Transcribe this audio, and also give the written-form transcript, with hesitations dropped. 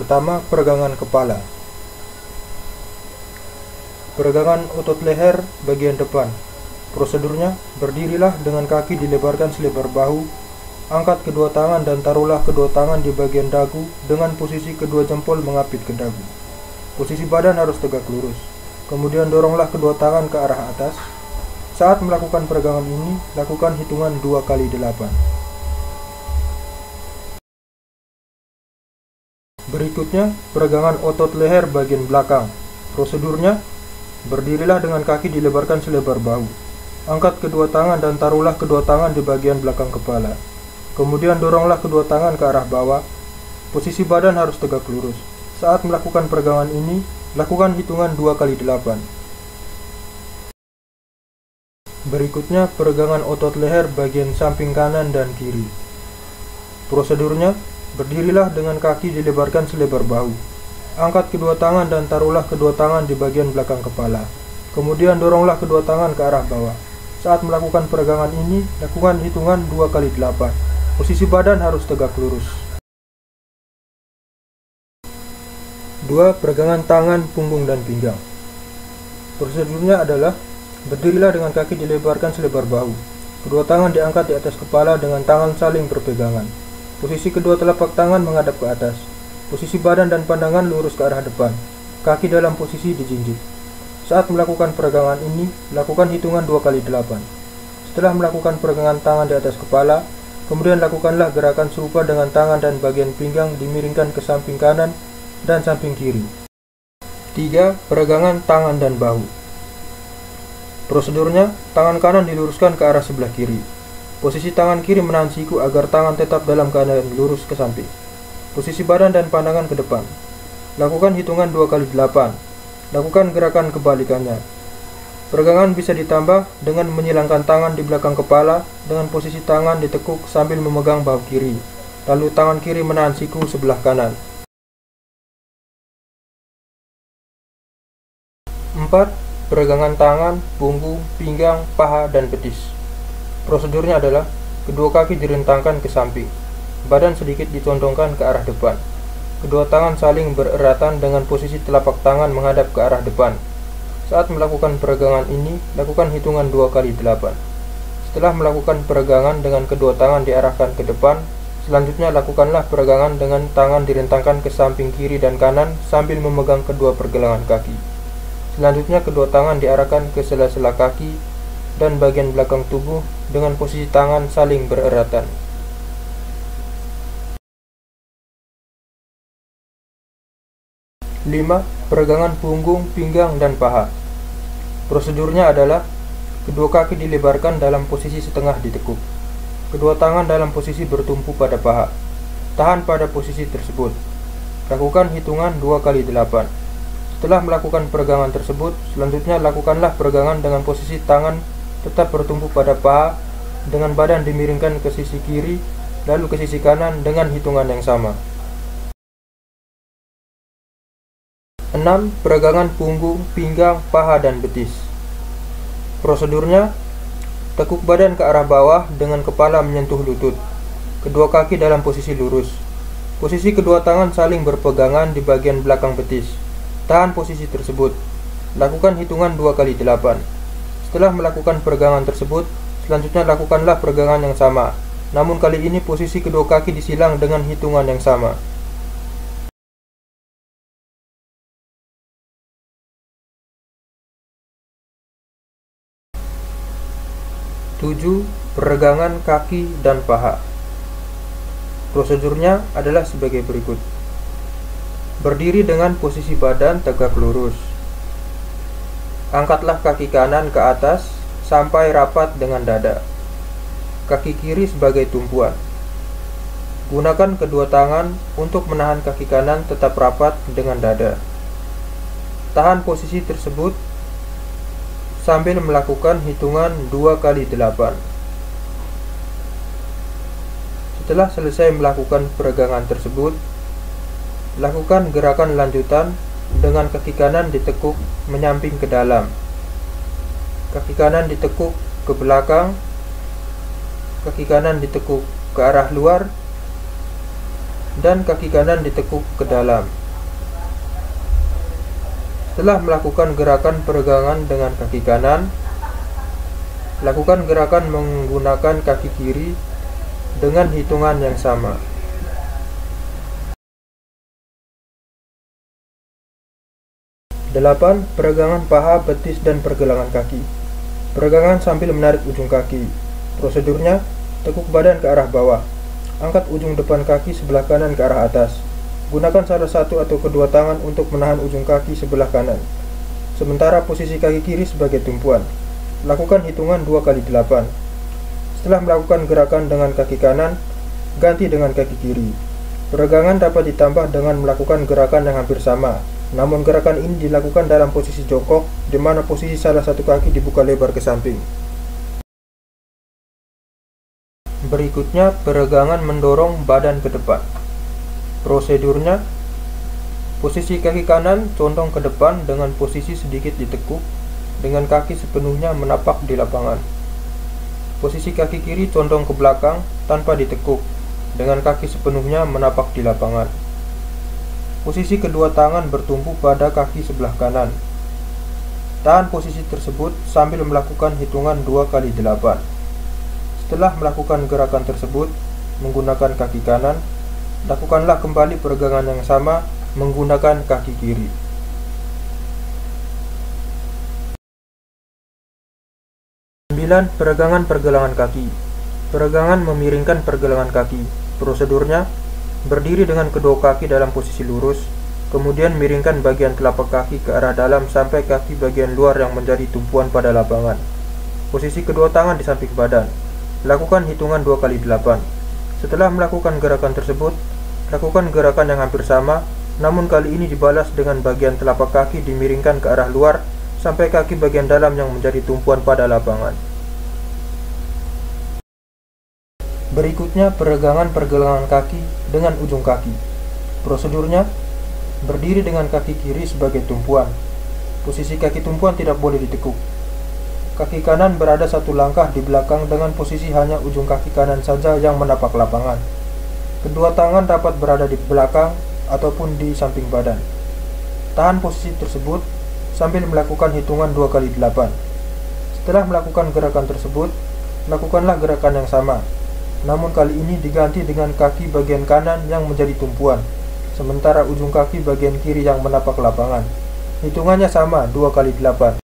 pertama, peregangan kepala. Peregangan otot leher bagian depan. Prosedurnya, berdirilah dengan kaki dilebarkan selebar bahu. Angkat kedua tangan dan taruhlah kedua tangan di bagian dagu dengan posisi kedua jempol mengapit ke dagu. Posisi badan harus tegak lurus. Kemudian doronglah kedua tangan ke arah atas. Saat melakukan peregangan ini, lakukan hitungan 2 kali 8. Berikutnya, peregangan otot leher bagian belakang. Prosedurnya, berdirilah dengan kaki dilebarkan selebar bahu. Angkat kedua tangan dan taruhlah kedua tangan di bagian belakang kepala. Kemudian doronglah kedua tangan ke arah bawah. Posisi badan harus tegak lurus. Saat melakukan peregangan ini, lakukan hitungan 2 kali 8. Berikutnya, peregangan otot leher bagian samping kanan dan kiri. Prosedurnya, berdirilah dengan kaki dilebarkan selebar bahu. Angkat kedua tangan dan taruhlah kedua tangan di bagian belakang kepala. Kemudian doronglah kedua tangan ke arah bawah. Saat melakukan peregangan ini, lakukan hitungan 2 kali 8. Posisi badan harus tegak lurus. 2. Peregangan tangan, punggung, dan pinggang. Prosedurnya adalah berdirilah dengan kaki dilebarkan selebar bahu. Kedua tangan diangkat di atas kepala dengan tangan saling berpegangan. Posisi kedua telapak tangan menghadap ke atas. Posisi badan dan pandangan lurus ke arah depan. Kaki dalam posisi dijinjit. Saat melakukan peregangan ini, lakukan hitungan 2 kali 8. Setelah melakukan peregangan tangan di atas kepala, kemudian lakukanlah gerakan serupa dengan tangan dan bagian pinggang dimiringkan ke samping kanan dan samping kiri. 3. Peregangan tangan dan bahu. Prosedurnya, tangan kanan diluruskan ke arah sebelah kiri. Posisi tangan kiri menahan siku agar tangan tetap dalam keadaan lurus ke samping. Posisi badan dan pandangan ke depan. Lakukan hitungan 2 kali 8. Lakukan gerakan kebalikannya. Peregangan bisa ditambah dengan menyilangkan tangan di belakang kepala dengan posisi tangan ditekuk sambil memegang bahu kiri. Lalu tangan kiri menahan siku sebelah kanan. 4. Peregangan tangan, punggung, pinggang, paha, dan betis. Prosedurnya adalah kedua kaki direntangkan ke samping. Badan sedikit dicondongkan ke arah depan. Kedua tangan saling bereratan dengan posisi telapak tangan menghadap ke arah depan. Saat melakukan peregangan ini, lakukan hitungan 2 kali 8. Setelah melakukan peregangan dengan kedua tangan diarahkan ke depan, selanjutnya lakukanlah peregangan dengan tangan direntangkan ke samping kiri dan kanan sambil memegang kedua pergelangan kaki. Selanjutnya kedua tangan diarahkan ke sela-sela kaki dan bagian belakang tubuh dengan posisi tangan saling bereratan. 5. Peregangan punggung, pinggang, dan paha. Prosedurnya adalah kedua kaki dilebarkan dalam posisi setengah ditekuk. Kedua tangan dalam posisi bertumpu pada paha. Tahan pada posisi tersebut. Lakukan hitungan 2 kali 8. Setelah melakukan peregangan tersebut, selanjutnya lakukanlah peregangan dengan posisi tangan tetap bertumpu pada paha dengan badan dimiringkan ke sisi kiri lalu ke sisi kanan dengan hitungan yang sama. 6. Peregangan punggung, pinggang, paha, dan betis. Prosedurnya, tekuk badan ke arah bawah dengan kepala menyentuh lutut. Kedua kaki dalam posisi lurus. Posisi kedua tangan saling berpegangan di bagian belakang betis. Tahan posisi tersebut. Lakukan hitungan 2 kali 8. Setelah melakukan peregangan tersebut, selanjutnya lakukanlah peregangan yang sama. Namun kali ini posisi kedua kaki disilang dengan hitungan yang sama. 7. Peregangan kaki dan paha. Prosedurnya adalah sebagai berikut. Berdiri dengan posisi badan tegak lurus. Angkatlah kaki kanan ke atas sampai rapat dengan dada. Kaki kiri sebagai tumpuan. Gunakan kedua tangan untuk menahan kaki kanan tetap rapat dengan dada. Tahan posisi tersebut sambil melakukan hitungan 2 kali 8. Setelah selesai melakukan peregangan tersebut, lakukan gerakan lanjutan dengan kaki kanan ditekuk menyamping ke dalam. Kaki kanan ditekuk ke belakang. Kaki kanan ditekuk ke arah luar. Dan kaki kanan ditekuk ke dalam. Setelah melakukan gerakan peregangan dengan kaki kanan, lakukan gerakan menggunakan kaki kiri dengan hitungan yang sama. 8. Peregangan paha, betis, dan pergelangan kaki. Peregangan sambil menarik ujung kaki. Prosedurnya, tekuk badan ke arah bawah. Angkat ujung depan kaki sebelah kanan ke arah atas. Gunakan salah satu atau kedua tangan untuk menahan ujung kaki sebelah kanan. Sementara posisi kaki kiri sebagai tumpuan. Lakukan hitungan 2 kali 8. Setelah melakukan gerakan dengan kaki kanan, ganti dengan kaki kiri. Peregangan dapat ditambah dengan melakukan gerakan yang hampir sama. Namun gerakan ini dilakukan dalam posisi jongkok, di mana posisi salah satu kaki dibuka lebar ke samping. Berikutnya, peregangan mendorong badan ke depan. Prosedurnya, posisi kaki kanan condong ke depan dengan posisi sedikit ditekuk, dengan kaki sepenuhnya menapak di lapangan. Posisi kaki kiri condong ke belakang tanpa ditekuk, dengan kaki sepenuhnya menapak di lapangan. Posisi kedua tangan bertumpu pada kaki sebelah kanan. Tahan posisi tersebut sambil melakukan hitungan 2 kali 8. Setelah melakukan gerakan tersebut menggunakan kaki kanan, lakukanlah kembali peregangan yang sama menggunakan kaki kiri. 9. Peregangan pergelangan kaki. Peregangan memiringkan pergelangan kaki. Prosedurnya, berdiri dengan kedua kaki dalam posisi lurus, kemudian miringkan bagian telapak kaki ke arah dalam sampai kaki bagian luar yang menjadi tumpuan pada lapangan. Posisi kedua tangan di samping badan. Lakukan hitungan 2 kali 8. Setelah melakukan gerakan tersebut, lakukan gerakan yang hampir sama, namun kali ini dibalas dengan bagian telapak kaki dimiringkan ke arah luar sampai kaki bagian dalam yang menjadi tumpuan pada lapangan. Berikutnya, peregangan pergelangan kaki dengan ujung kaki. Prosedurnya, berdiri dengan kaki kiri sebagai tumpuan. Posisi kaki tumpuan tidak boleh ditekuk. Kaki kanan berada satu langkah di belakang dengan posisi hanya ujung kaki kanan saja yang menapak lapangan. Kedua tangan dapat berada di belakang ataupun di samping badan. Tahan posisi tersebut sambil melakukan hitungan 2 kali 8. Setelah melakukan gerakan tersebut, lakukanlah gerakan yang sama. Namun kali ini diganti dengan kaki bagian kanan yang menjadi tumpuan, sementara ujung kaki bagian kiri yang menapak lapangan. Hitungannya sama, 2 kali 8.